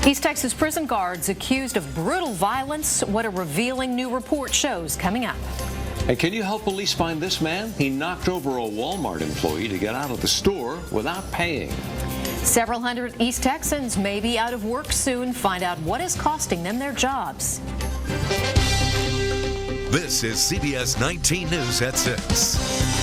East Texas prison guards accused of brutal violence. What a revealing new report shows coming up. And can you help police find this man? He knocked over a Walmart employee to get out of the store without paying. Several hundred East Texans may be out of work soon. Find out what is costing them their jobs. This is CBS 19 News at 6.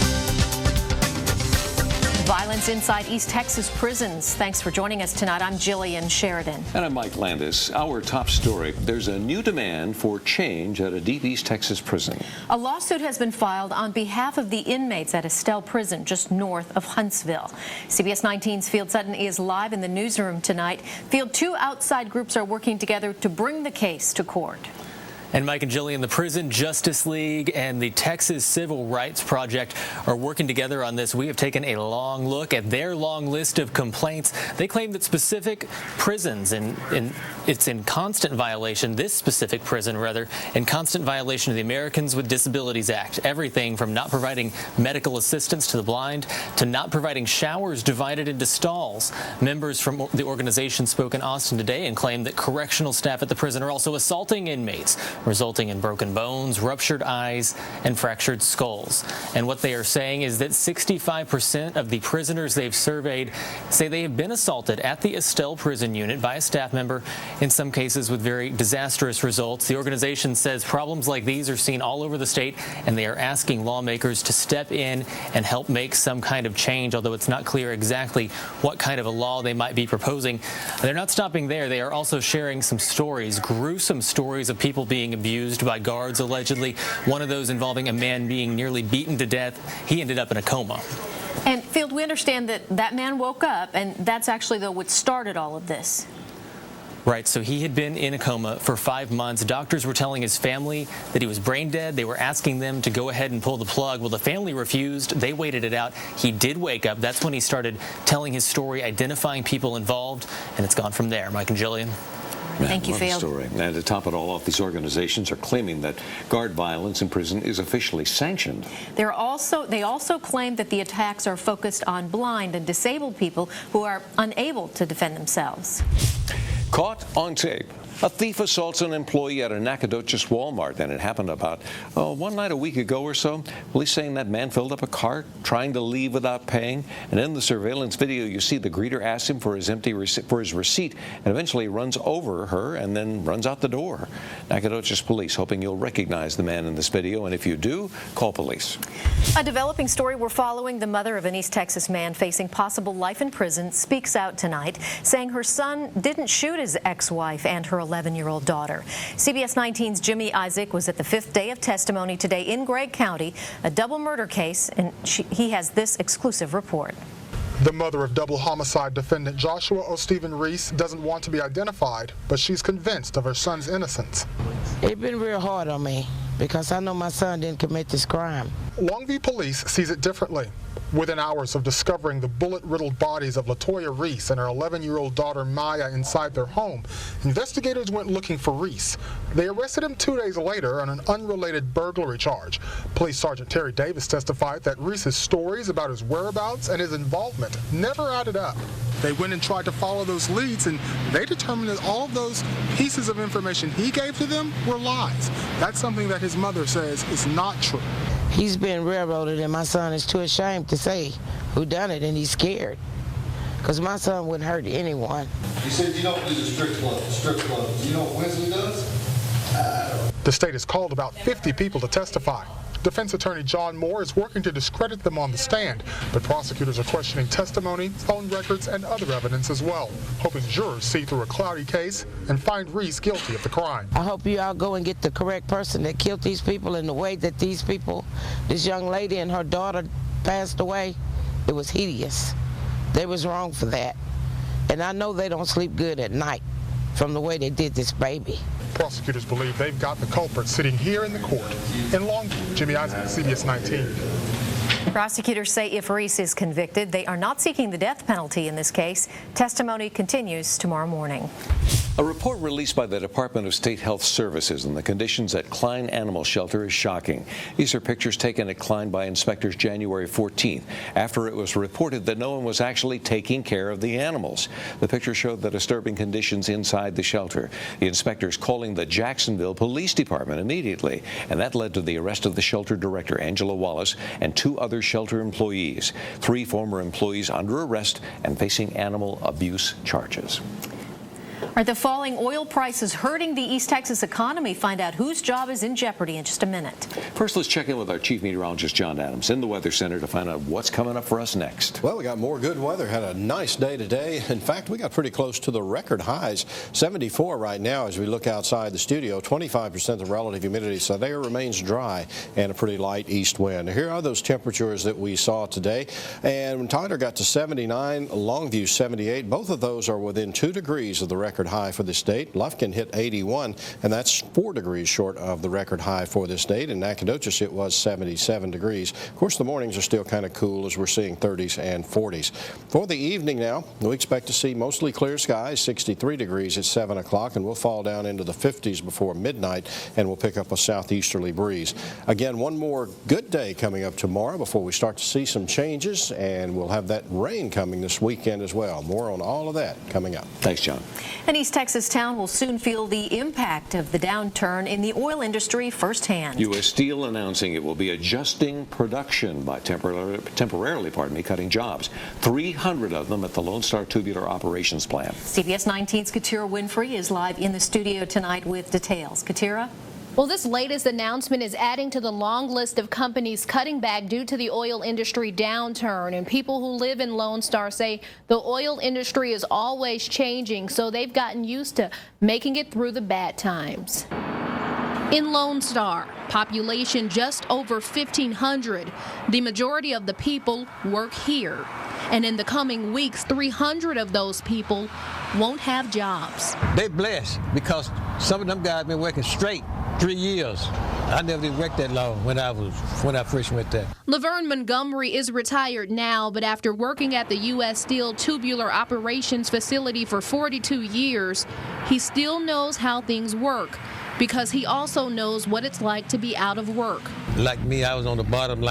Violence inside East Texas prisons. Thanks for joining us tonight. I'm Gillian. Sheridan. And I'm Mike Landess. Our top story. There's a new demand for change at a deep East Texas prison. A lawsuit has been filed on behalf of the inmates at Estelle Prison just north of Huntsville. CBS 19's Field Sutton is live in the newsroom tonight. Field, 2 outside groups are working together to bring the case to court. And Mike and Gillian, the Prison Justice League and the Texas Civil Rights Project are working together on this. We have taken a long look at their long list of complaints. They claim that specific prisons, and it's in constant violation, this specific prison rather, in constant violation of the Americans with Disabilities Act. Everything from not providing medical assistance to the blind to not providing showers divided into stalls. Members from the organization spoke in Austin today and claimed that correctional staff at the prison are also assaulting inmates, resulting in broken bones, ruptured eyes, and fractured skulls. And what they are saying is that 65% of the prisoners they've surveyed say they have been assaulted at the Estelle prison unit by a staff member, in some cases with very disastrous results. The organization says problems like these are seen all over the state, and they are asking lawmakers to step in and help make some kind of change, although it's not clear exactly what kind of a law they might be proposing. They're not stopping there. They are also sharing some stories, gruesome stories of people being abused by guards, allegedly. One of those involving a man being nearly beaten to death. He ended up in a coma. And Field, we understand that that man woke up, and that's actually, though, what started all of this. Right, so he had been in a coma for 5 months. Doctors were telling his family that he was brain dead. They were asking them to go ahead and pull the plug. Well, the family refused. They waited it out. He did wake up. That's when he started telling his story, identifying people involved, and it's gone from there. Mike and Gillian. Thank you, Field. Story. And to top it all off, these organizations are claiming that guard violence in prison is officially sanctioned. They also claim that the attacks are focused on blind and disabled people who are unable to defend themselves. Caught on tape. A thief assaults an employee at a Nacogdoches Walmart, and it happened about one night a week ago or so. Police saying that man filled up a cart, trying to leave without paying. And in the surveillance video, you see the greeter asks him for his receipt, and eventually runs over her and then runs out the door. Nacogdoches police hoping you'll recognize the man in this video, and if you do, call police. A developing story we're following. The mother of an East Texas man facing possible life in prison speaks out tonight, saying her son didn't shoot his ex-wife and her 11-year-old daughter. CBS 19's Jimmy Isaac was at the 5th day of testimony today in Gregg County, a double murder case, and he has this exclusive report. The mother of double homicide defendant Joshua O. Stephen Reese doesn't want to be identified, but she's convinced of her son's innocence. It's been real hard on me because I know my son didn't commit this crime. Longview police sees it differently. Within hours of discovering the bullet-riddled bodies of LaToya Reese and her 11-year-old daughter Maya inside their home, investigators went looking for Reese. They arrested him 2 days later on an unrelated burglary charge. Police Sergeant Terry Davis testified that Reese's stories about his whereabouts and his involvement never added up. They went and tried to follow those leads, and they determined that all of those pieces of information he gave to them were lies. That's something that his mother says is not true. He's been railroaded, and my son is too ashamed to say who done it, and he's scared. Because my son wouldn't hurt anyone. You said you don't do the strip club. Do you know what Wesley does? The state has called about 50 people to testify. Defense attorney John Moore is working to discredit them on the stand, but prosecutors are questioning testimony, phone records, and other evidence as well, hoping jurors see through a cloudy case and find Reese guilty of the crime. I hope you all go and get the correct person that killed these people in the way that these people, this young lady and her daughter passed away. It was hideous. They was wrong for that. And I know they don't sleep good at night from the way they did this baby. Prosecutors believe they've got the culprit sitting here in the court in Longview. Jimmy Isaac, CBS 19. Prosecutors say if Reese is convicted, they are not seeking the death penalty in this case. Testimony continues tomorrow morning. A report released by the Department of State Health Services on the conditions at Klein Animal Shelter is shocking. These are pictures taken at Klein by inspectors January 14th, after it was reported that no one was actually taking care of the animals. The pictures showed the disturbing conditions inside the shelter. The inspectors calling the Jacksonville Police Department immediately, and that led to the arrest of the shelter director, Angela Wallace, and 2 other shelter employees. 3 former employees under arrest and facing animal abuse charges. Are the falling oil prices hurting the East Texas economy? Find out whose job is in jeopardy in just a minute. First, let's check in with our chief meteorologist, John Adams, in the Weather Center to find out what's coming up for us next. Well, we got more good weather. Had a nice day today. In fact, we got pretty close to the record highs. 74 right now as we look outside the studio. 25% the relative humidity, so the air remains dry and a pretty light east wind. Here are those temperatures that we saw today. And Tyler got to 79, Longview 78. Both of those are within 2 degrees of the record high for this date. Lufkin hit 81, and that's 4 degrees short of the record high for this date. In Nacogdoches, it was 77 degrees. Of course, the mornings are still kind of cool as we're seeing 30s and 40s. For the evening now, we expect to see mostly clear skies, 63 degrees at 7 o'clock, and we'll fall down into the 50s before midnight, and we'll pick up a southeasterly breeze. Again, one more good day coming up tomorrow before we start to see some changes, and we'll have that rain coming this weekend as well. More on all of that coming up. Thanks, John. An East Texas town will soon feel the impact of the downturn in the oil industry firsthand. U.S. Steel announcing it will be adjusting production by temporarily cutting jobs. 300 of them at the Lone Star Tubular Operations Plant. CBS 19's Katira Winfrey is live in the studio tonight with details. Katira? Well, this latest announcement is adding to the long list of companies cutting back due to the oil industry downturn. And people who live in Lone Star say the oil industry is always changing, so they've gotten used to making it through the bad times. In Lone Star, population just over 1,500. The majority of the people work here. And in the coming weeks, 300 of those people won't have jobs. They blessed because some of them guys been working straight 3 years. I never did work that long when I first went there. Laverne Montgomery is retired now, but after working at the U.S. Steel Tubular Operations Facility for 42 years, he still knows how things work because he also knows what it's like to be out of work. Like me, I was on the bottom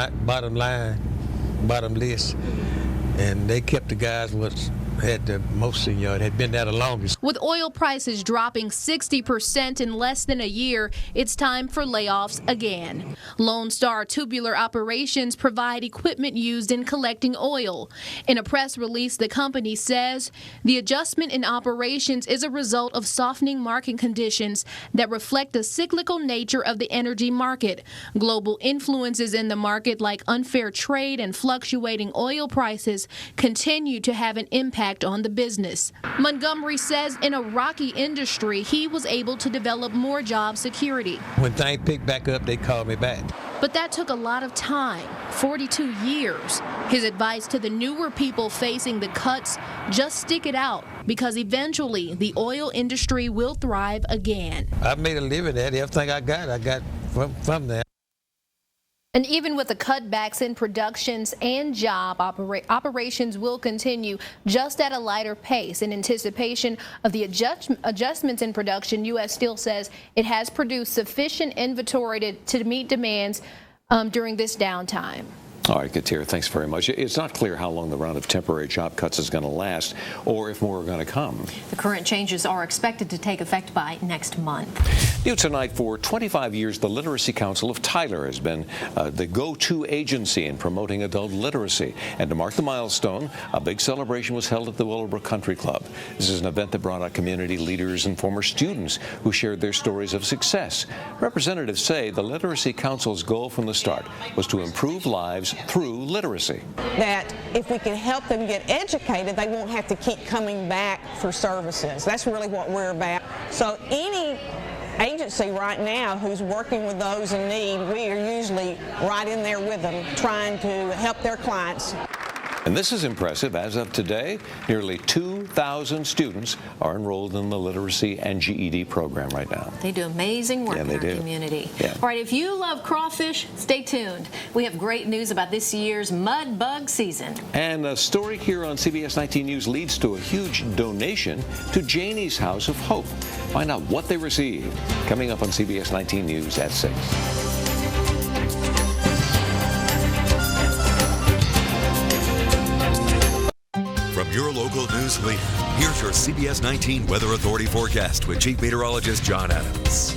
list, and they kept the guys what had the most seniority, had been there the longest. With oil prices dropping 60% in less than a year, it's time for layoffs again. Lone Star Tubular Operations provide equipment used in collecting oil. In a press release, the company says the adjustment in operations is a result of softening market conditions that reflect the cyclical nature of the energy market. Global influences in the market like unfair trade and fluctuating oil prices continue to have an impact on the business. Montgomery says in a rocky industry, he was able to develop more job security. When things picked back up, they called me back. But that took a lot of time, 42 years. His advice to the newer people facing the cuts, just stick it out, because eventually the oil industry will thrive again. I made a living at it. Everything I got from that. And even with the cutbacks in productions and job operations will continue just at a lighter pace. In anticipation of the adjustments in production, U.S. Steel says it has produced sufficient inventory to meet demands during this downtime. All right, Katira, thanks very much. It's not clear how long the round of temporary job cuts is going to last or if more are going to come. The current changes are expected to take effect by next month. New tonight, for 25 years, the Literacy Council of Tyler has been the go-to agency in promoting adult literacy. And to mark the milestone, a big celebration was held at the Willowbrook Country Club. This is an event that brought out community leaders and former students who shared their stories of success. Representatives say the Literacy Council's goal from the start was to improve lives through literacy. That if we can help them get educated, they won't have to keep coming back for services. That's really what we're about. So any agency right now who's working with those in need, we are usually right in there with them, trying to help their clients. And this is impressive. As of today, nearly 2,000 students are enrolled in the literacy and GED program right now. They do amazing work in our community. Yeah. All right, if you love crawfish, stay tuned. We have great news about this year's mud bug season. And a story here on CBS 19 News leads to a huge donation to Janie's House of Hope. Find out what they received coming up on CBS 19 News at 6. From your local news leader, here's your CBS 19 Weather Authority forecast with Chief Meteorologist John Adams.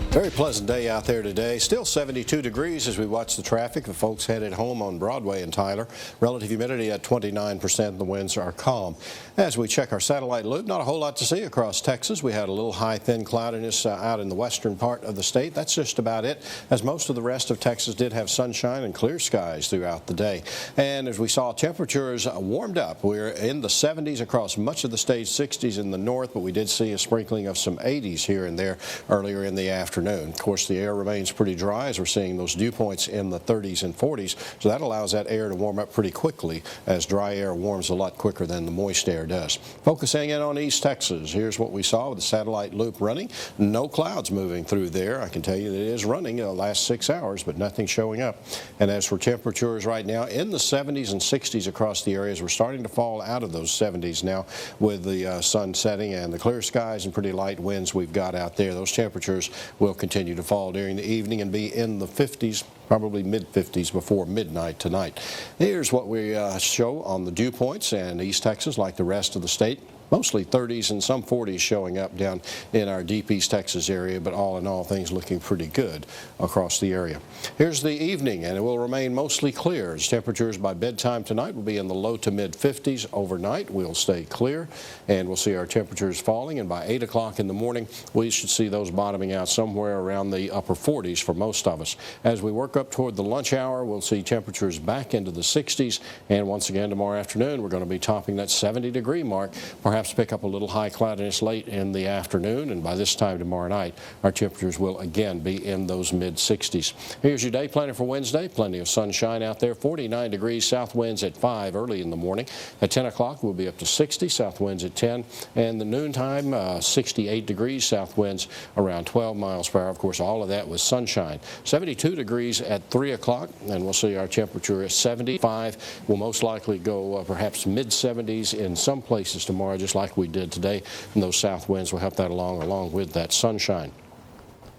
Very pleasant day out there today. Still 72 degrees as we watch the traffic. The folks headed home on Broadway and Tyler. Relative humidity at 29%. The winds are calm. As we check our satellite loop, not a whole lot to see across Texas. We had a little high, thin cloudiness out in the western part of the state. That's just about it, as most of the rest of Texas did have sunshine and clear skies throughout the day. And as we saw, temperatures warmed up. We're in the 70s across much of the state, 60s in the north, but we did see a sprinkling of some 80s here and there earlier in the afternoon. Of course, the air remains pretty dry as we're seeing those dew points in the 30s and 40s, so that allows that air to warm up pretty quickly, as dry air warms a lot quicker than the moist air does. Focusing in on East Texas, here's what we saw with the satellite loop running. No clouds moving through there. I can tell you that it is running the last 6 hours, but nothing showing up. And as for temperatures right now, in the 70s and 60s across the areas, we're starting to fall out of those 70s now with the sun setting and the clear skies and pretty light winds we've got out there. Those temperatures will continue to fall during the evening and be in the 50s, probably mid-50s before midnight tonight. Here's what we show on the dew points in East Texas, like the rest of the state. Mostly 30s and some 40s showing up down in our deep East Texas area, but all in all, things looking pretty good across the area. Here's the evening, and it will remain mostly clear, as temperatures by bedtime tonight will be in the low to mid-50s. Overnight, we'll stay clear, and we'll see our temperatures falling, and by 8 o'clock in the morning, we should see those bottoming out somewhere around the upper 40s for most of us. As we work up toward the lunch hour, we'll see temperatures back into the 60s, and once again tomorrow afternoon, we're going to be topping that 70-degree mark, perhaps pick up a little high cloudiness late in the afternoon, and by this time tomorrow night, our temperatures will again be in those mid-60s. Here's your day planner for Wednesday. Plenty of sunshine out there. 49 degrees, south winds at 5 early in the morning. At 10 o'clock, we'll be up to 60, south winds at 10, and the noontime, 68 degrees, south winds around 12 miles per hour. Of course, all of that was sunshine. 72 degrees at 3 o'clock, and we'll see our temperature at 75. We'll most likely go perhaps mid-70s in some places tomorrow, just like we did today, and those south winds will help that along with that sunshine.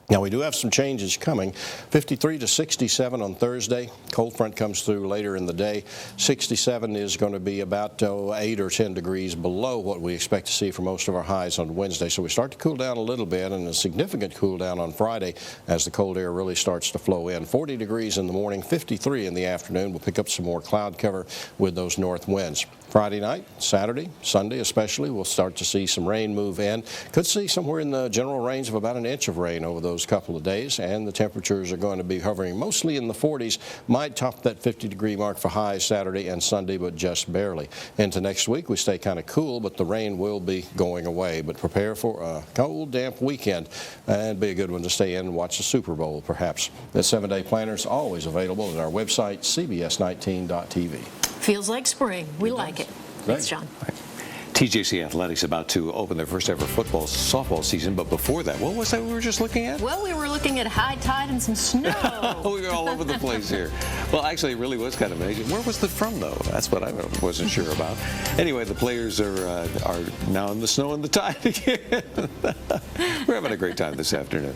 Now, we do have some changes coming. 53 to 67 on Thursday. Cold front comes through later in the day. 67 is going to be about 8 or 10 degrees below what we expect to see for most of our highs on Wednesday. So we start to cool down a little bit, and a significant cool down on Friday as the cold air really starts to flow in. 40 degrees in the morning, 53 in the afternoon. We'll pick up some more cloud cover with those north winds. Friday night, Saturday, Sunday especially, we'll start to see some rain move in. Could see somewhere in the general range of about an inch of rain over those couple of days, and the temperatures are going to be hovering mostly in the 40s. Might top that 50-degree mark for highs Saturday and Sunday, but just barely. Into next week, we stay kind of cool, but the rain will be going away. But prepare for a cold, damp weekend, and be a good one to stay in and watch the Super Bowl, perhaps. The 7-day planner is always available at our website, cbs19.tv. Feels like spring. We like it. Thanks, John. TJC Athletics about to open their first ever softball season, but before that, what was that we were just looking at? Well, we were looking at high tide and some snow. We were all over the place here. Well, actually, it really was kind of amazing. Where was it from, though? That's what I wasn't sure about. Anyway, the players are now in the snow and the tide again. We're having a great time this afternoon.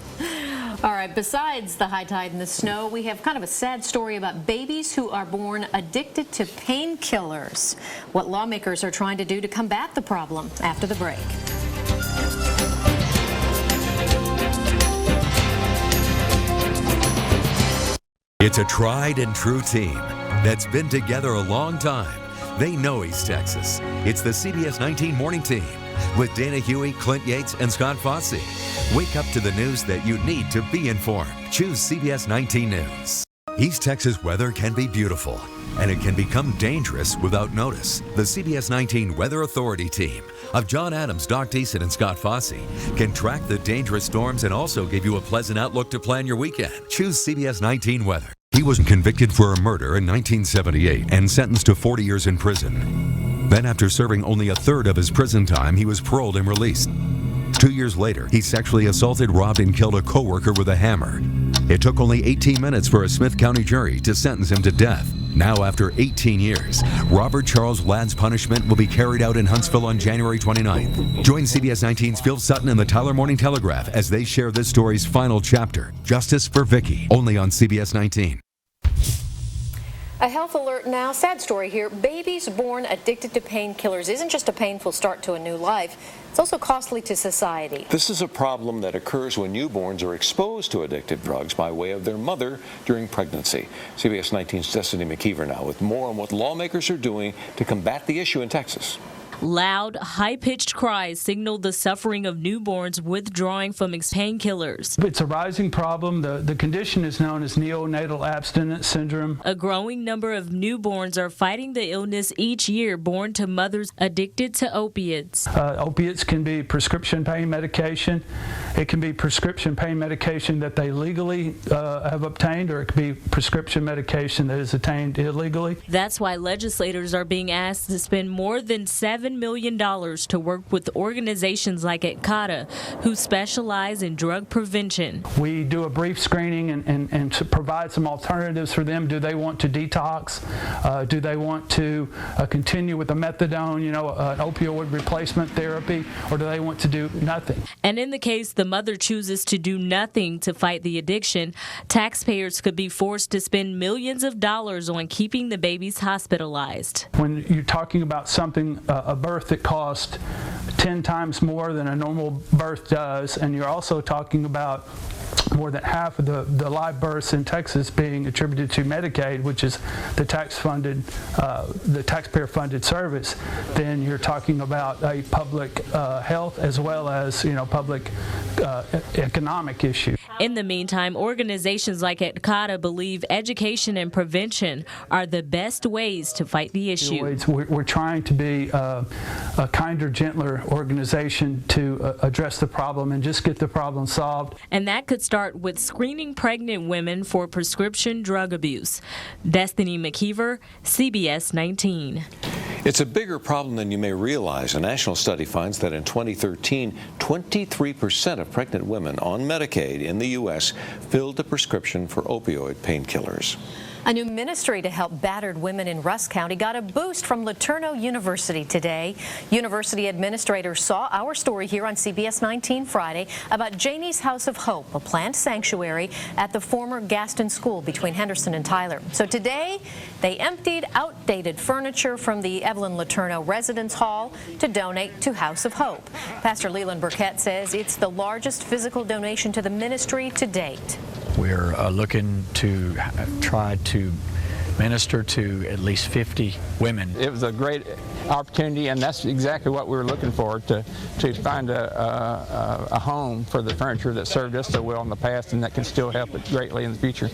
All right, besides the high tide and the snow, we have kind of a sad story about babies who are born addicted to painkillers. What lawmakers are trying to do to combat the problem after the break. It's a tried and true team that's been together a long time. They know East Texas. It's the CBS 19 Morning Team with Dana Huey, Clint Yates, and Scott Fossey. Wake up to the news that you need to be informed. Choose CBS 19 News. East Texas weather can be beautiful, and it can become dangerous without notice. The CBS 19 Weather Authority team of John Adams, Doc Deason, and Scott Fossey can track the dangerous storms and also give you a pleasant outlook to plan your weekend. Choose CBS 19 Weather. He was convicted for a murder in 1978 and sentenced to 40 years in prison. Then, after serving only a third of his prison time, he was paroled and released. 2 years later, he sexually assaulted, robbed, and killed a coworker with a hammer. It took only 18 minutes for a Smith County jury to sentence him to death. Now, after 18 years, Robert Charles Ladd's punishment will be carried out in Huntsville on January 29th. Join CBS 19's Phil Sutton and the Tyler Morning Telegraph as they share this story's final chapter, Justice for Vicky, only on CBS 19. A health alert now. Sad story here. Babies born addicted to painkillers isn't just a painful start to a new life. It's also costly to society. This is a problem that occurs when newborns are exposed to addictive drugs by way of their mother during pregnancy. CBS 19's Destiny McKeever now with more on what lawmakers are doing to combat the issue in Texas. Loud, high-pitched cries signal the suffering of newborns withdrawing from painkillers. It's a rising problem. The condition is known as neonatal abstinence syndrome. A growing number of newborns are fighting the illness each year, born to mothers addicted to opiates. Opiates can be prescription pain medication. It can be prescription pain medication that they legally have obtained, or it could be prescription medication that is obtained illegally. That's why legislators are being asked to spend more than $7 million to work with organizations like KYTX, who specialize in drug prevention. We do a brief screening and to provide some alternatives for them. Do they want to detox? Do they want to continue with the methadone, an opioid replacement therapy, or do they want to do nothing? And in the case the mother chooses to do nothing to fight the addiction, taxpayers could be forced to spend millions of dollars on keeping the babies hospitalized. When you're talking about something, a birth that costs 10 times more than a normal birth does, and you're also talking about more than half of the live births in Texas being attributed to Medicaid, which is the taxpayer-funded service, then you're talking about a public health as well as public economic issue. In the meantime, organizations like KYTX believe education and prevention are the best ways to fight the issue. We're trying to be a kinder, gentler organization to address the problem and just get the problem solved. And that could start with screening pregnant women for prescription drug abuse. Destiny McKeever, CBS 19. It's a bigger problem than you may realize. A national study finds that in 2013, 23% of pregnant women on Medicaid in the U.S. filled a prescription for opioid painkillers. A new ministry to help battered women in Rusk County got a boost from LeTourneau University today. University administrators saw our story here on CBS 19 Friday about Janie's House of Hope, a planned sanctuary at the former Gaston School between Henderson and Tyler. So today, they emptied outdated furniture from the Evelyn LeTourneau Residence Hall to donate to House of Hope. Pastor Leland Burkett says it's the largest physical donation to the ministry to date. We're looking to try to minister to at least 50 women. It was a great opportunity, and that's exactly what we were looking for, to find a home for the furniture that served us so well in the past and that can still help it greatly in the future.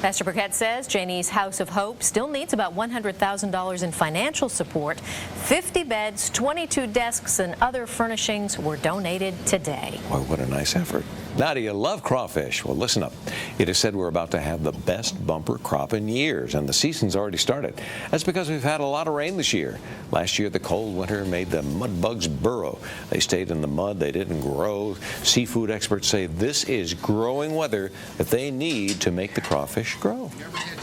Pastor Burkett says Janie's House of Hope still needs about $100,000 in financial support. 50 beds, 22 desks, and other furnishings were donated today. Boy, what a nice effort. Now, do you love crawfish? Well, listen up. It is said we're about to have the best bumper crop in years, and the season's already started. That's because we've had a lot of rain this year. Last year, the cold winter made the mud bugs burrow. They stayed in the mud. They didn't grow. Seafood experts say this is growing weather that they need to make the crawfish grow.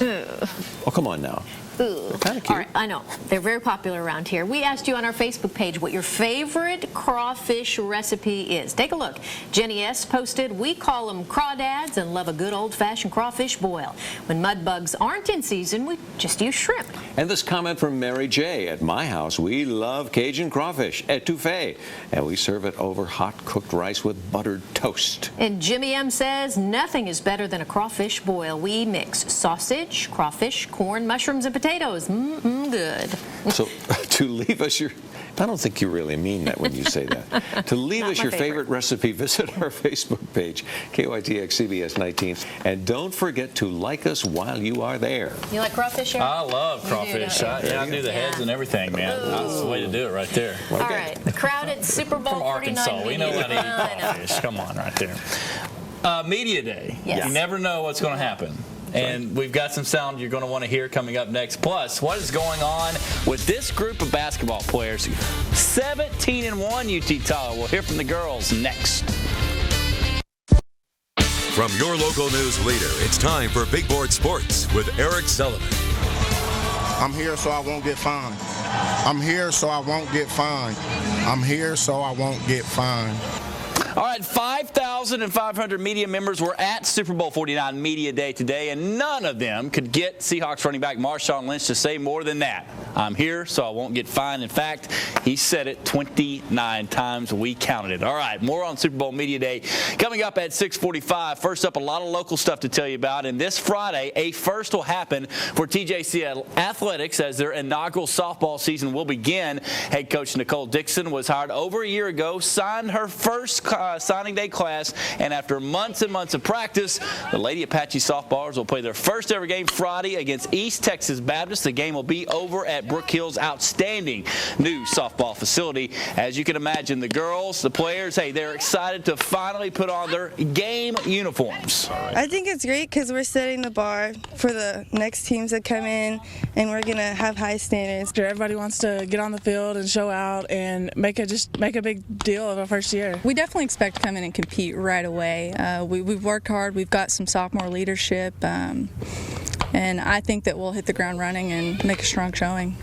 Oh, come on now. Ooh. They're kind of cute. All right, I know. They're very popular around here. We asked you on our Facebook page what your favorite crawfish recipe is. Take a look. Jenny S. posted, we call them crawdads and love a good old-fashioned crawfish boil. When mud bugs aren't in season, we just use shrimp. And this comment from Mary J. At my house, we love Cajun crawfish, etouffee, and we serve it over hot cooked rice with buttered toast. And Jimmy M. says, nothing is better than a crawfish boil. We mix sausage, crawfish, corn, mushrooms, and potatoes. Good. So to leave us your, I don't think you really mean that when you say that. To leave us your favorite recipe, visit our Facebook page, KYTX CBS 19, and don't forget to like us while you are there. You like crawfish, Eric? I love crawfish. I do the heads and everything, man. That's the way to do it right there. All right, the crowded Super Bowl From Arkansas, we know how to eat crawfish. Come on, right there. Media Day. Yes. You never know what's going to happen. And we've got some sound you're going to want to hear coming up next. Plus, what is going on with this group of basketball players? 17-1 UT Tyler. We'll hear from the girls next. From your local news leader, it's time for Big Board Sports with Eric Sullivan. I'm here so I won't get fined. I'm here so I won't get fined. I'm here so I won't get fined. All right, 5,500 media members were at Super Bowl 49 Media Day today, and none of them could get Seahawks running back Marshawn Lynch to say more than that. I'm here so I won't get fined. In fact, he said it 29 times. We counted it. All right, more on Super Bowl Media Day coming up at 6:45. First up, a lot of local stuff to tell you about. And this Friday, a first will happen for TJC Athletics as their inaugural softball season will begin. Head coach Nicole Dixon was hired over a year ago, signed her first signing day class, and after months and months of practice, the Lady Apache softballers will play their first ever game Friday against East Texas Baptist. The game will be over at Brook Hill's outstanding new softball facility. As you can imagine, the girls, the players, hey, they're excited to finally put on their game uniforms. I think it's great because we're setting the bar for the next teams that come in, and we're going to have high standards. Everybody wants to get on the field and show out and make a big deal of our first year. We definitely expect to come in and compete right away. We've worked hard. We've got some sophomore leadership, and I think that we'll hit the ground running and make a strong showing.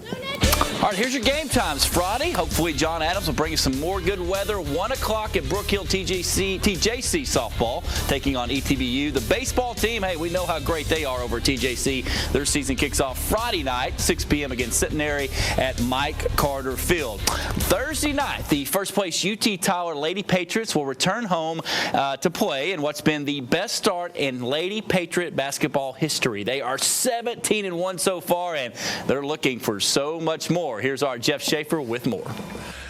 All right, here's your game times. Friday, hopefully John Adams will bring you some more good weather. 1 o'clock at Brook Hill TJC softball taking on ETBU. The baseball team, hey, we know how great they are over at TJC. Their season kicks off Friday night, 6 p.m. against Centenary at Mike Carter Field. Thursday night, the first place UT Tyler Lady Patriots will return home to play in what's been the best start in Lady Patriot basketball history. They are 17-1 so far, and they're looking for so much more. Here's our Jeff Schaefer with more.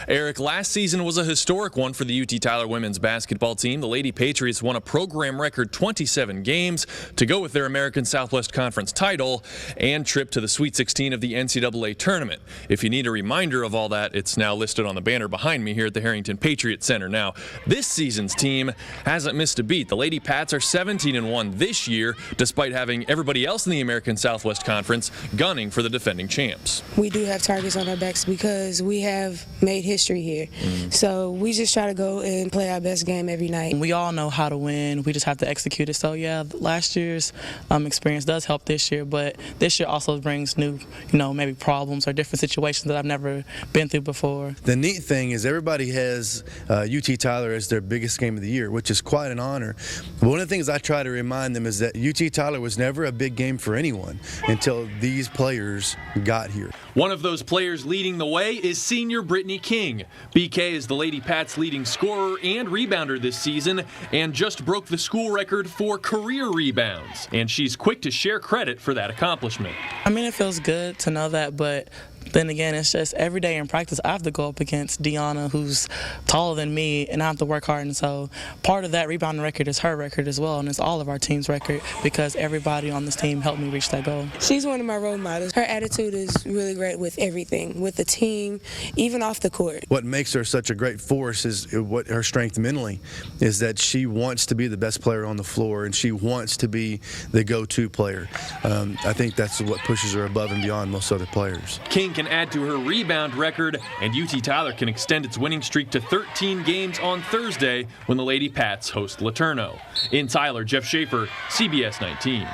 Eric, last season was a historic one for the UT Tyler women's basketball team. The Lady Patriots won a program record 27 games to go with their American Southwest Conference title and trip to the Sweet 16 of the NCAA tournament. If you need a reminder of all that, it's now listed on the banner behind me here at the Harrington Patriot Center. Now, this season's team hasn't missed a beat. The Lady Pats are 17-1 this year, despite having everybody else in the American Southwest Conference gunning for the defending champs. We do have targets on our backs because we have made history here. So we just try to go and play our best game every night. We all know how to win. We just have to execute it. So yeah, last year's experience does help this year, but this year also brings new, maybe problems or different situations that I've never been through before. The neat thing is everybody has UT Tyler as their biggest game of the year, which is quite an honor. But one of the things I try to remind them is that UT Tyler was never a big game for anyone until these players got here. One of those players leading the way is senior Brittany King. BK is the Lady Pats' leading scorer and rebounder this season and just broke the school record for career rebounds. And she's quick to share credit for that accomplishment. It feels good to know that, but then again, it's just every day in practice I have to go up against Deanna, who's taller than me, and I have to work hard. And so part of that rebounding record is her record as well, and it's all of our team's record because everybody on this team helped me reach that goal. She's one of my role models. Her attitude is really great with everything, with the team, even off the court. What makes her such a great force is what her strength mentally is, that she wants to be the best player on the floor and she wants to be the go-to player. I think that's what pushes her above and beyond most other players. King can add to her rebound record, and UT Tyler can extend its winning streak to 13 games on Thursday when the Lady Pats host LeTourneau. In Tyler, Jeff Schaefer, CBS 19.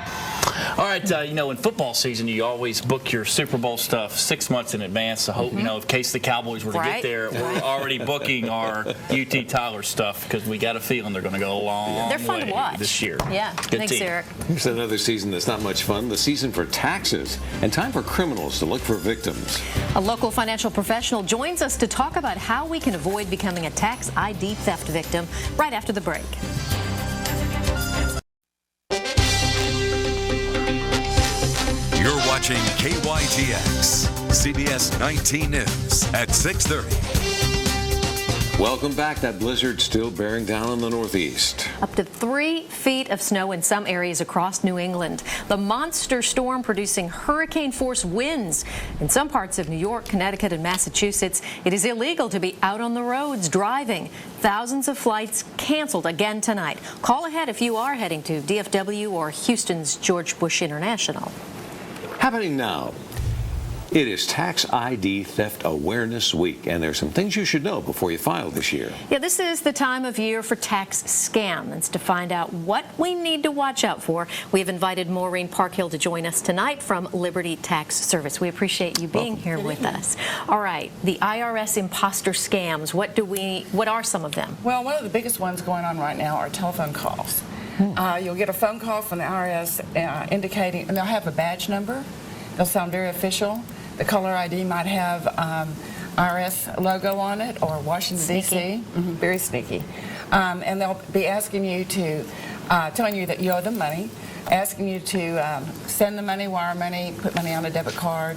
All right, in football season, you always book your Super Bowl stuff 6 months in advance. So hope, in case the Cowboys were to get there, we're already booking our UT Tyler stuff because we got a feeling they're going to go a long They're fun way to watch this year. Yeah, Good thanks, team. Eric. Here's another season that's not much fun, the season for taxes, and time for criminals to look for victims. A local financial professional joins us to talk about how we can avoid becoming a tax ID theft victim right after the break. You're watching KYTX CBS 19 News at 6:30. Welcome back. That blizzard still bearing down in the Northeast. Up to 3 feet of snow in some areas across New England. The monster storm producing hurricane-force winds. In some parts of New York, Connecticut, and Massachusetts, it is illegal to be out on the roads driving. Thousands of flights canceled again tonight. Call ahead if you are heading to DFW or Houston's George Bush International. Happening now. It is Tax ID Theft Awareness Week, and there's some things you should know before you file this year. Yeah, this is the time of year for tax scams. To find out what we need to watch out for, we have invited Maureen Parkhill to join us tonight from Liberty Tax Service. We appreciate you being here with us. All right, the IRS imposter scams. What are some of them? Well, one of the biggest ones going on right now are telephone calls. You'll get a phone call from the IRS indicating, and they'll have a badge number. They'll sound very official. The caller ID might have IRS logo on it or Washington, D.C. Very sneaky. And they'll be asking you to, telling you that you owe them money, asking you to send the money, wire money, put money on a debit card,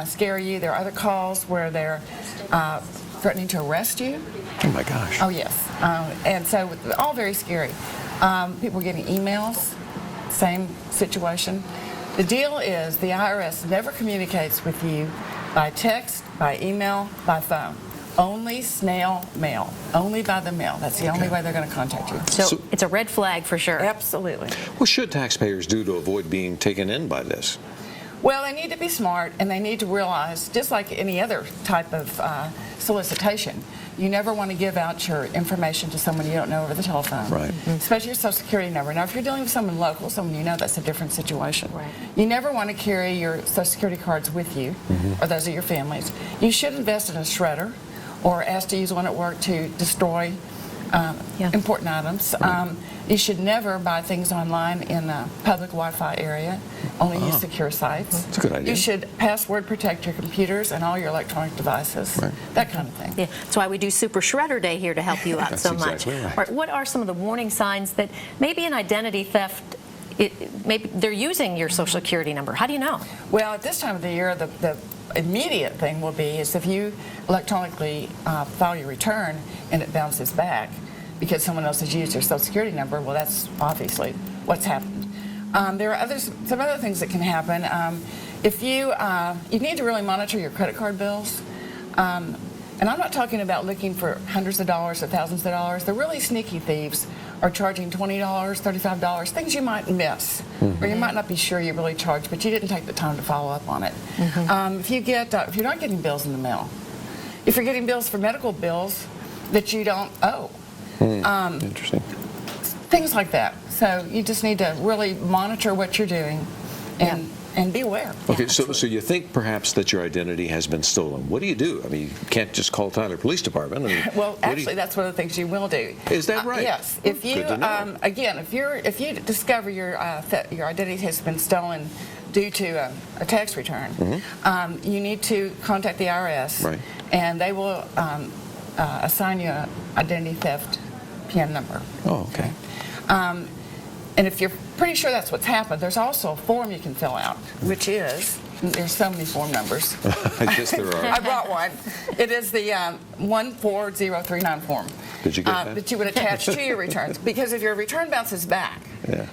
scare you. There are other calls where they're threatening to arrest you. Oh, my gosh. Oh, yes. And so all very scary. People getting emails, same situation. The deal is the IRS never communicates with you by text, by email, by phone. Only snail mail. Only by the mail. That's the only way they're going to contact you. So it's a red flag for sure. Absolutely. What should taxpayers do to avoid being taken in by this? Well, they need to be smart, and they need to realize, just like any other type of solicitation, you never want to give out your information to someone you don't know over the telephone. Right. Especially your Social Security number. Now, if you're dealing with someone local, someone you know, that's a different situation. Right. You never want to carry your Social Security cards with you, or those of your families. You should invest in a shredder, or ask to use one at work to destroy important items. Right. You should never buy things online in a public Wi-Fi area. Only use secure sites. That's a good idea. You should password protect your computers and all your electronic devices. Right. That kind of thing. Yeah, that's why we do Super Shredder Day here to help you out so much. Exactly right. All right, what are some of the warning signs that maybe an identity theft, maybe they're using your Social Security number? How do you know? Well, at this time of the year, the immediate thing will be is if you electronically file your return and it bounces back because someone else has used your Social Security number, well, that's obviously what's happened. There are some other things that can happen. If you need to really monitor your credit card bills. And I'm not talking about looking for hundreds of dollars or thousands of dollars. The really sneaky thieves are charging $20, $35, things you might miss, or you might not be sure you really charged, but you didn't take the time to follow up on it. If you're not getting bills in the mail, if you're getting bills for medical bills that you don't owe, interesting. Things like that. So you just need to really monitor what you're doing and be aware. Okay, so you think perhaps that your identity has been stolen. What do you do? I mean, you can't just call Tyler Police Department. I mean, well, actually, that's one of the things you will do. Is that right? Yes. If you, again, if you discover your identity has been stolen due to a tax return, you need to contact the IRS, and they will assign you an identity theft PIN number. Oh, okay. And if you're pretty sure that's what's happened, there's also a form you can fill out, which is, there's so many form numbers. I guess there are. I brought one. It is the 14039 form. Did you get that? That you would attach to your returns. Because if your return bounces back,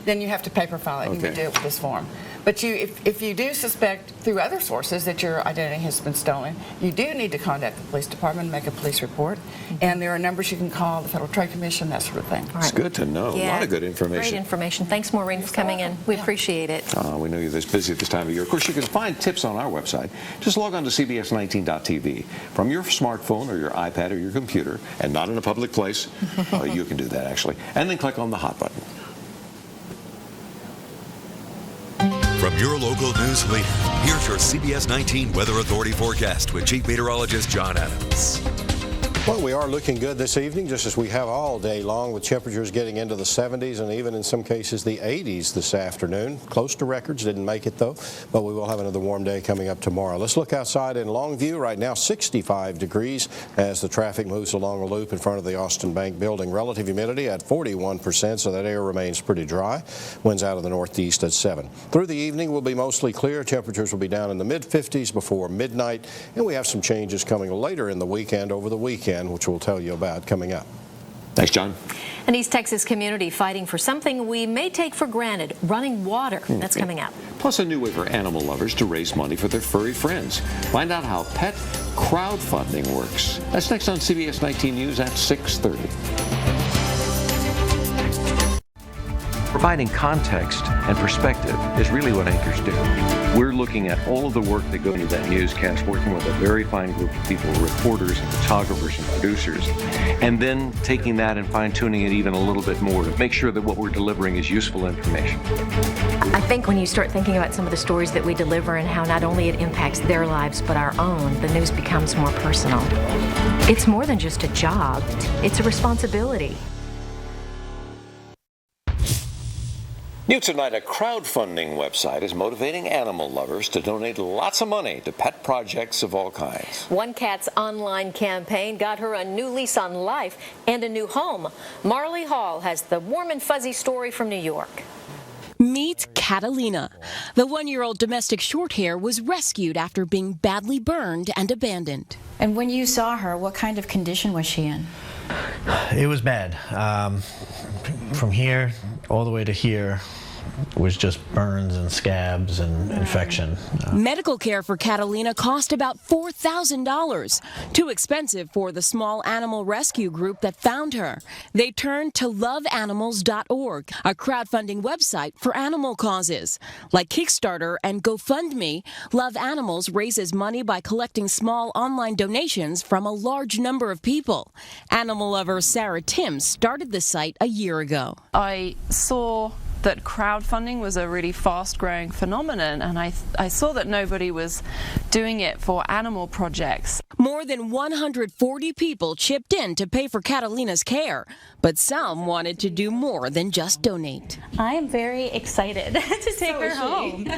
then you have to paper file it and you do it with this form. But if you do suspect through other sources that your identity has been stolen, you do need to contact the police department and make a police report. And there are numbers you can call, the Federal Trade Commission, that sort of thing. It's good to know. A lot of good information. Great information. Thanks, Maureen, for coming in. We appreciate it. We know you're this busy at this time of year. Of course, you can find tips on our website. Just log on to CBS19.tv. From your smartphone or your iPad or your computer, and not in a public place, you can do that, actually. And then click on the hot button. From your local news leader, here's your CBS 19 Weather Authority forecast with Chief Meteorologist John Adams. Well, we are looking good this evening, just as we have all day long, with temperatures getting into the 70s and even in some cases the 80s this afternoon. Close to records, didn't make it though, but we will have another warm day coming up tomorrow. Let's look outside in Longview. Right now, 65 degrees as the traffic moves along a loop in front of the Austin Bank building. Relative humidity at 41%, so that air remains pretty dry. Winds out of the northeast at 7. Through the evening will be mostly clear. Temperatures will be down in the mid-50s before midnight, and we have some changes coming later in the weekend over the weekend. weekend, which we'll tell you about coming up. Thanks, John. An East Texas community fighting for something we may take for granted, running water. That's coming up. Plus a new way for animal lovers to raise money for their furry friends. Find out how pet crowdfunding works. That's next on CBS 19 News at 6:30. Providing context and perspective is really what anchors do. We're looking at all of the work that goes into that newscast, working with a very fine group of people, reporters and photographers and producers, and then taking that and fine-tuning it even a little bit more to make sure that what we're delivering is useful information. I think when you start thinking about some of the stories that we deliver and how not only it impacts their lives but our own, the news becomes more personal. It's more than just a job, it's a responsibility. New tonight, a crowdfunding website is motivating animal lovers to donate lots of money to pet projects of all kinds. One Cat's online campaign got her a new lease on life and a new home. Marley Hall has the warm and fuzzy story from New York. Meet Catalina. The one-year-old domestic shorthair was rescued after being badly burned and abandoned. And when you saw her, what kind of condition was she in? It was bad. From here all the way to here was just burns and scabs and infection. Medical care for Catalina cost about $4,000. Too expensive for the small animal rescue group that found her. They turned to loveanimals.org, a crowdfunding website for animal causes. Like Kickstarter and GoFundMe, Love Animals raises money by collecting small online donations from a large number of people. Animal lover Sarah Tim started the site a year ago. I saw that crowdfunding was a really fast-growing phenomenon, and I saw that nobody was doing it for animal projects. More than 140 people chipped in to pay for Catalina's care, but some wanted to do more than just donate. I am very excited to take her home.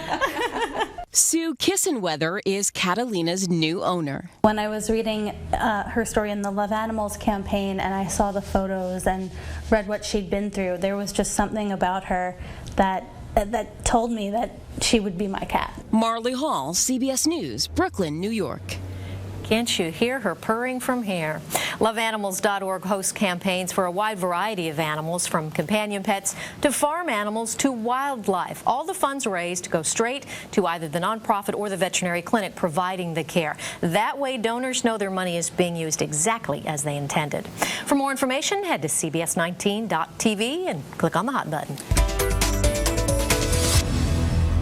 Sue Kissenweather is Catalina's new owner. When I was reading her story in the Love Animals campaign and I saw the photos and read what she'd been through, there was just something about her that told me that she would be my cat. Marley Hall, CBS News, Brooklyn, New York. Can't you hear her purring from here? LoveAnimals.org hosts campaigns for a wide variety of animals, from companion pets to farm animals to wildlife. All the funds raised go straight to either the nonprofit or the veterinary clinic providing the care. That way, donors know their money is being used exactly as they intended. For more information, head to cbs19.tv and click on the hot button.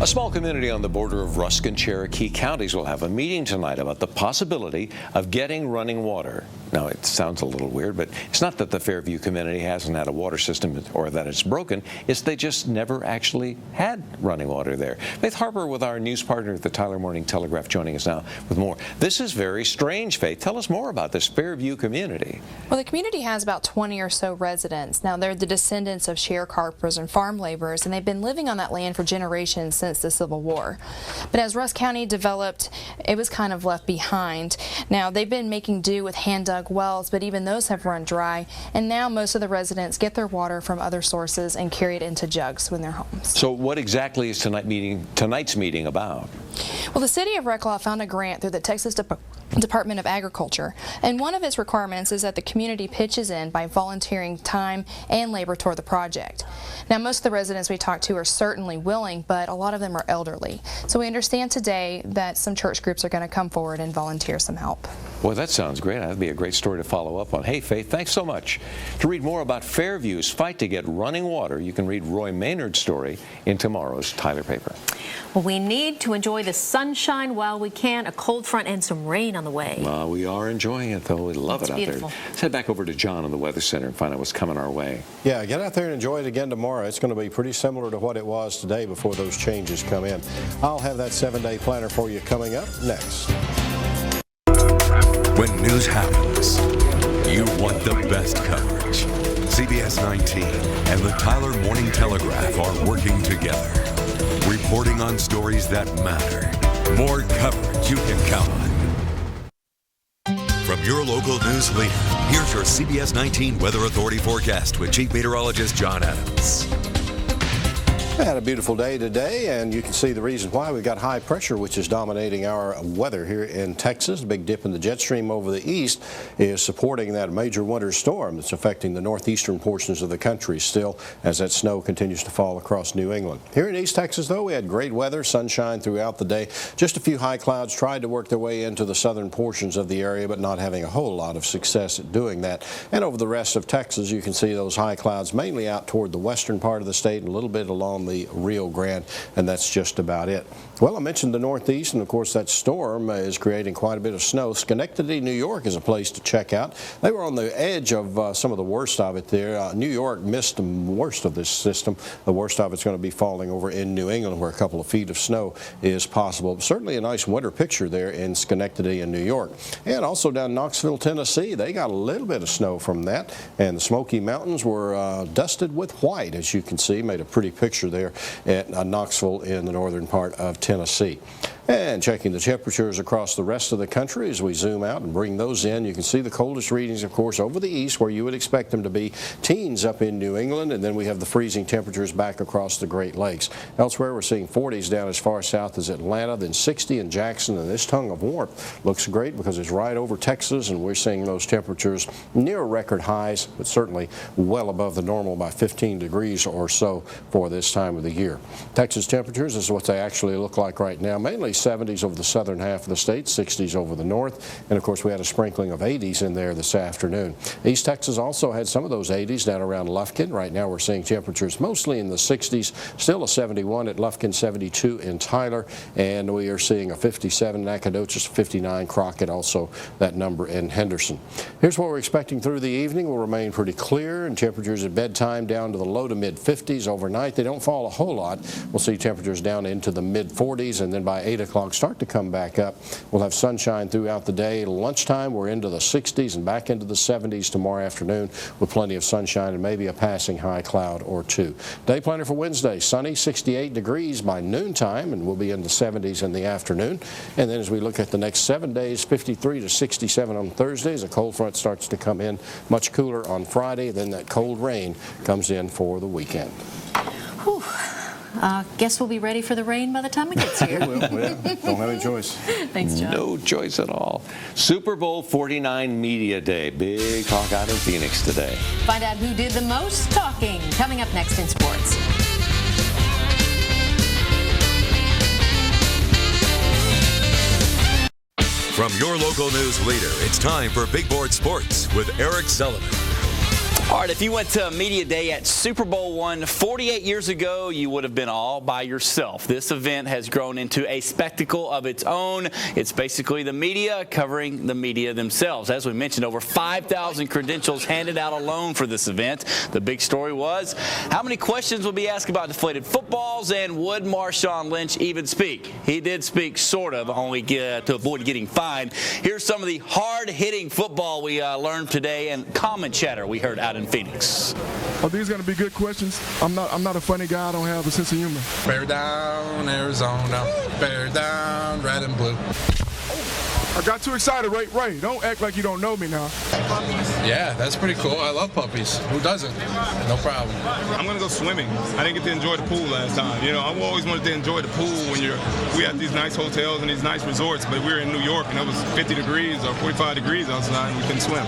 A small community on the border of Rusk and Cherokee counties will have a meeting tonight about the possibility of getting running water. Now, it sounds a little weird, but it's not that the Fairview community hasn't had a water system or that it's broken. It's they just never actually had running water there. Faith Harper with our news partner at the Tyler Morning Telegraph joining us now with more. This is very strange, Faith. Tell us more about this Fairview community. Well, the community has about 20 or so residents. Now, they're the descendants of sharecroppers and farm laborers, and they've been living on that land for generations since the Civil War. But as Rusk County developed, it was kind of left behind. Now, they've been making do with hand-dug wells, but even those have run dry, and now most of the residents get their water from other sources and carry it into jugs when they're homes. So what exactly is tonight's meeting about? Well, the city of Reclaw found a grant through the Texas Department of Agriculture, and one of its requirements is that the community pitches in by volunteering time and labor toward the project. Now, most of the residents we talked to are certainly willing, but a lot of them are elderly. So we understand today that some church groups are going to come forward and volunteer some help. Well, that sounds great. That'd be a great story to follow up on. Hey, Faith, thanks so much. To read more about Fairview's fight to get running water, you can read Roy Maynard's story in tomorrow's Tyler paper. Well, we need to enjoy the sunshine while we can. A cold front and some rain on the way. Well, we are enjoying it, though. We love it out beautiful. there. Let's head back over to John in the Weather Center and find out what's coming our way. Yeah, get out there and enjoy it again tomorrow. It's going to be pretty similar to what it was today before those changes come in. I'll have that 7-day planner for you coming up next. When news happens, you want the best coverage. CBS 19 and the Tyler Morning Telegraph are working together, reporting on stories that matter. More coverage you can count on. From your local news leader, here's your CBS 19 Weather Authority forecast with Chief Meteorologist John Adams. We had a beautiful day today, and you can see the reason why. We've got high pressure, which is dominating our weather here in Texas. The big dip in the jet stream over the east is supporting that major winter storm that's affecting the northeastern portions of the country still as that snow continues to fall across New England. Here in East Texas, though, we had great weather, sunshine throughout the day. Just a few high clouds tried to work their way into the southern portions of the area, but not having a whole lot of success at doing that. And over the rest of Texas, you can see those high clouds mainly out toward the western part of the state and a little bit along the Rio Grande, and that's just about it. Well, I mentioned the Northeast, and of course that storm is creating quite a bit of snow. Schenectady, New York is a place to check out. They were on the edge of some of the worst of it there. New York missed the worst of this system. The worst of it's going to be falling over in New England, where a couple of feet of snow is possible. Certainly a nice winter picture there in Schenectady and New York. And also down in Knoxville, Tennessee, they got a little bit of snow from that, and the Smoky Mountains were dusted with white, as you can see. Made a pretty picture there at Knoxville in the northern part of Tennessee. And checking the temperatures across the rest of the country as we zoom out and bring those in, you can see the coldest readings, of course, over the east where you would expect them to be. Teens up in New England, and then we have the freezing temperatures back across the Great Lakes. Elsewhere, we're seeing 40s down as far south as Atlanta, then 60 in Jackson, and this tongue of warmth looks great because it's right over Texas, and we're seeing those temperatures near record highs, but certainly well above the normal by 15 degrees or so for this time of the year. Texas temperatures is what they actually look like right now, mainly 70s over the southern half of the state, 60s over the north, and of course we had a sprinkling of 80s in there this afternoon. East Texas also had some of those 80s down around Lufkin. Right now we're seeing temperatures mostly in the 60s, still a 71 at Lufkin, 72 in Tyler, and we are seeing a 57 in Nacogdoches, 59 Crockett, also that number in Henderson. Here's what we're expecting through the evening. Will remain pretty clear, and temperatures at bedtime down to the low to mid 50s. Overnight they don't fall a whole lot. We'll see temperatures down into the mid 40s, and then by 8 o'clock start to come back up. We'll have sunshine throughout the day. Lunchtime we're into the 60s and back into the 70s tomorrow afternoon with plenty of sunshine and maybe a passing high cloud or two. Day planner for Wednesday, sunny, 68 degrees by noontime, and we'll be in the 70s in the afternoon. And then as we look at the next 7 days, 53 to 67 on Thursdays. A cold front starts to come in, much cooler on Friday. Then that cold rain comes in for the weekend. Whew. Guess we'll be ready for the rain by the time it gets here. Well, yeah, don't have any choice. Thanks, John. No choice at all. Super Bowl 49 Media Day. Big talk out in Phoenix today. Find out who did the most talking coming up next in sports. From your local news leader, it's time for Big Board Sports with Eric Sullivan. All right, if you went to Media Day at Super Bowl I 48 years ago, you would have been all by yourself. This event has grown into a spectacle of its own. It's basically the media covering the media themselves. As we mentioned, over 5,000 credentials handed out alone for this event. The big story was how many questions will be asked about deflated footballs, and would Marshawn Lynch even speak? He did speak, sort of, only to avoid getting fined. Here's some of the hard-hitting football we learned today and common chatter we heard out in Phoenix. Are these going to be good questions? I'm not a funny guy. I don't have a sense of humor. Bear down, Arizona. Bear down, red and blue. I got too excited, Ray. Don't act like you don't know me now. Yeah, that's pretty cool. I love puppies. Who doesn't? No problem. I'm going to go swimming. I didn't get to enjoy the pool last time. You know, I always wanted to enjoy the pool when we had these nice hotels and these nice resorts, but we were in New York and it was 50 degrees or 45 degrees outside and we couldn't swim.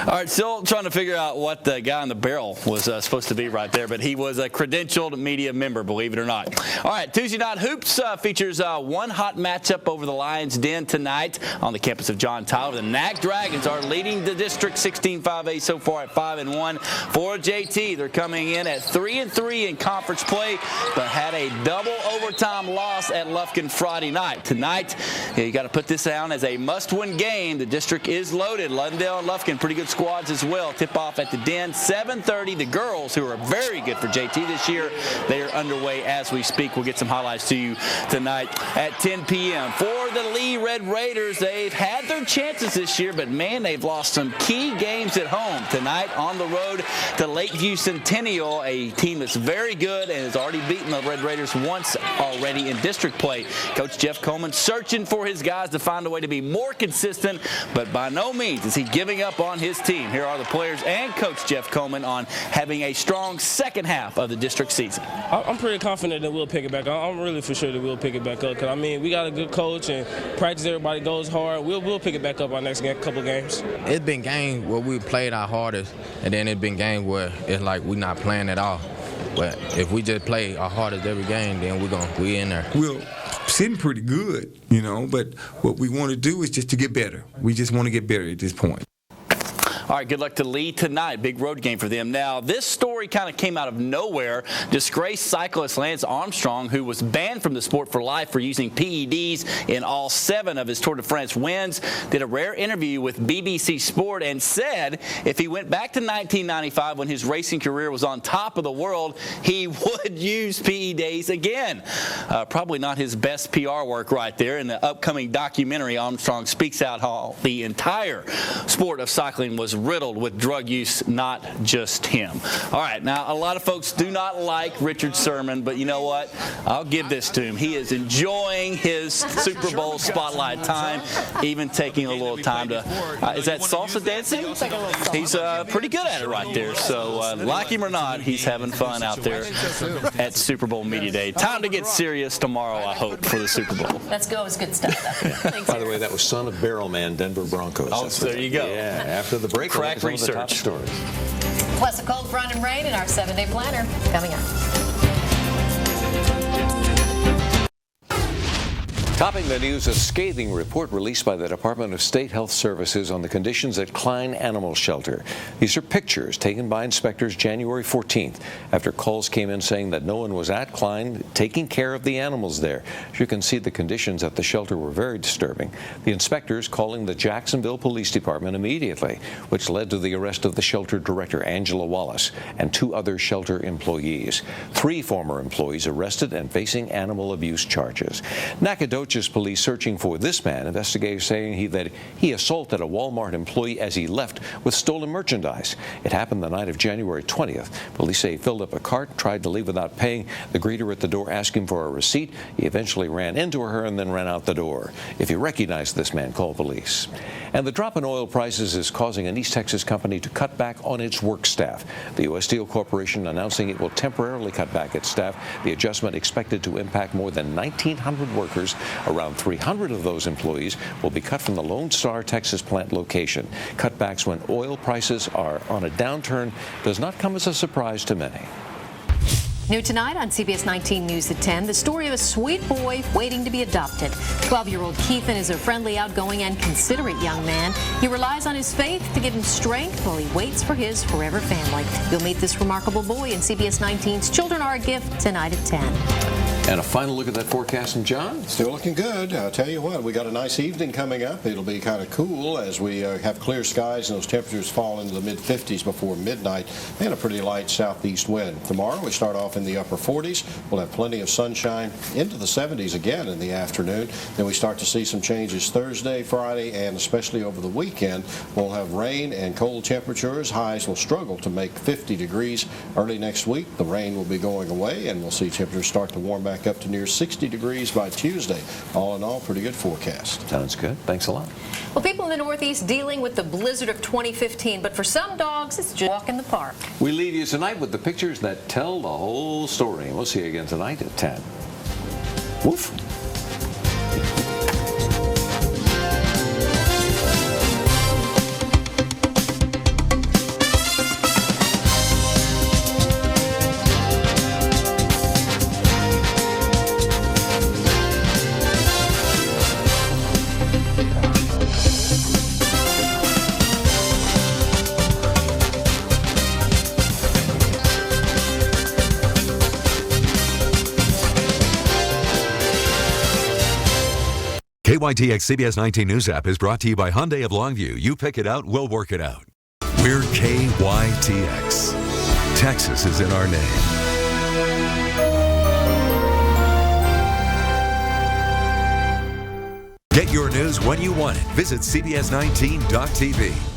All right, still trying to figure out what the guy on the barrel was supposed to be right there, but he was a credentialed media member, believe it or not. All right, Tuesday Night Hoops features one hot matchup over the Lions' Den tonight on the campus of John Tyler. The Knack Dragons are leading the district 16-5A so far at 5-1. For JT, they're coming in at 3-3 in conference play, but had a double overtime loss at Lufkin Friday night. Tonight, you got to put this down as a must-win game. The district is loaded. Lundell and Lufkin, pretty good squads as well. Tip off at the Den, 7:30. The girls, who are very good for JT this year, they are underway as we speak. We'll get some highlights to you tonight at 10 p.m. For the Lee Red Raiders. They've had their chances this year, but man, they've lost some key games at home. Tonight on the road to Lakeview Centennial, a team that's very good and has already beaten the Red Raiders once already in district play. Coach Jeff Coleman searching for his guys to find a way to be more consistent, but by no means is he giving up on his team. Here are the players and Coach Jeff Coleman on having a strong second half of the district season. I'm pretty confident that we'll pick it back up. I'm really for sure that we'll pick it back up because, I mean, we got a good coach and practice, everybody goes hard. We'll pick it back up our next couple games. It's been games where we played our hardest, and then it's been games where it's like we're not playing at all. But if we just play our hardest every game, then we in there. We're sitting pretty good, you know, but what we want to do is just to get better. We just want to get better at this point. All right, good luck to Lee tonight. Big road game for them. Now, this story kind of came out of nowhere. Disgraced cyclist Lance Armstrong, who was banned from the sport for life for using PEDs in all 7 of his Tour de France wins, did a rare interview with BBC Sport and said if he went back to 1995 when his racing career was on top of the world, he would use PEDs again. Probably not his best PR work right there. In the upcoming documentary, Armstrong speaks out how the entire sport of cycling was riddled with drug use, not just him. All right, now a lot of folks do not like Richard's sermon, but you know what? I'll give this to him. He is enjoying his Super Bowl spotlight time, even taking a little time to, is that salsa dancing? He's pretty good at it right there. So like him or not, he's having fun out there at Super Bowl Media Day. Time to get serious tomorrow, I hope, for the Super Bowl. Let's go. It's good stuff. Thanks, By the way, that was son of Barrel Man, Denver Broncos. Oh, so there you go. Yeah, after the break, crack research. Stories. Plus a cold front and rain in our 7-day planner coming up. Topping the news, a scathing report released by the Department of State Health Services on the conditions at Klein Animal Shelter. These are pictures taken by inspectors January 14th after calls came in saying that no one was at Klein taking care of the animals there. As you can see, the conditions at the shelter were very disturbing. The inspectors calling the Jacksonville Police Department immediately, which led to the arrest of the shelter director, Angela Wallace, and 2 other shelter employees. 3 former employees arrested and facing animal abuse charges. Nacogdoches police searching for this man. Investigators saying that he assaulted a Walmart employee as he left with stolen merchandise. It happened the night of January 20th. Police say he filled up a cart, tried to leave without paying. The greeter at the door asked him for a receipt. He eventually ran into her and then ran out the door. If you recognize this man, call police. And the drop in oil prices is causing an East Texas company to cut back on its work staff. The U.S. Steel Corporation announcing it will temporarily cut back its staff. The adjustment expected to impact more than 1,900 workers. Around 300 of those employees will be cut from the Lone Star, Texas plant location. Cutbacks when oil prices are on a downturn does not come as a surprise to many. New tonight on CBS 19 News at 10, the story of a sweet boy waiting to be adopted. 12-year-old Keithan is a friendly, outgoing, and considerate young man. He relies on his faith to give him strength while he waits for his forever family. You'll meet this remarkable boy in CBS 19's Children Are a Gift tonight at 10. And a final look at that forecast from John. Still looking good. I'll tell you what, we got a nice evening coming up. It'll be kind of cool as we have clear skies and those temperatures fall into the mid-50s before midnight and a pretty light southeast wind. Tomorrow we start off in the upper 40s. We'll have plenty of sunshine into the 70s again in the afternoon. Then we start to see some changes Thursday, Friday, and especially over the weekend. We'll have rain and cold temperatures. Highs will struggle to make 50 degrees early next week. The rain will be going away and we'll see temperatures start to warm back up to near 60 degrees by Tuesday. All in all, pretty good forecast. Sounds good. Thanks a lot. Well, people in the Northeast dealing with the blizzard of 2015, but for some dogs, it's just a walk in the park. We leave you tonight with the pictures that tell the whole story. We'll see you again tonight at 10. Woof. KYTX CBS 19 News app is brought to you by Hyundai of Longview. You pick it out, we'll work it out. We're KYTX. Texas is in our name. Get your news when you want it. Visit CBS19.tv.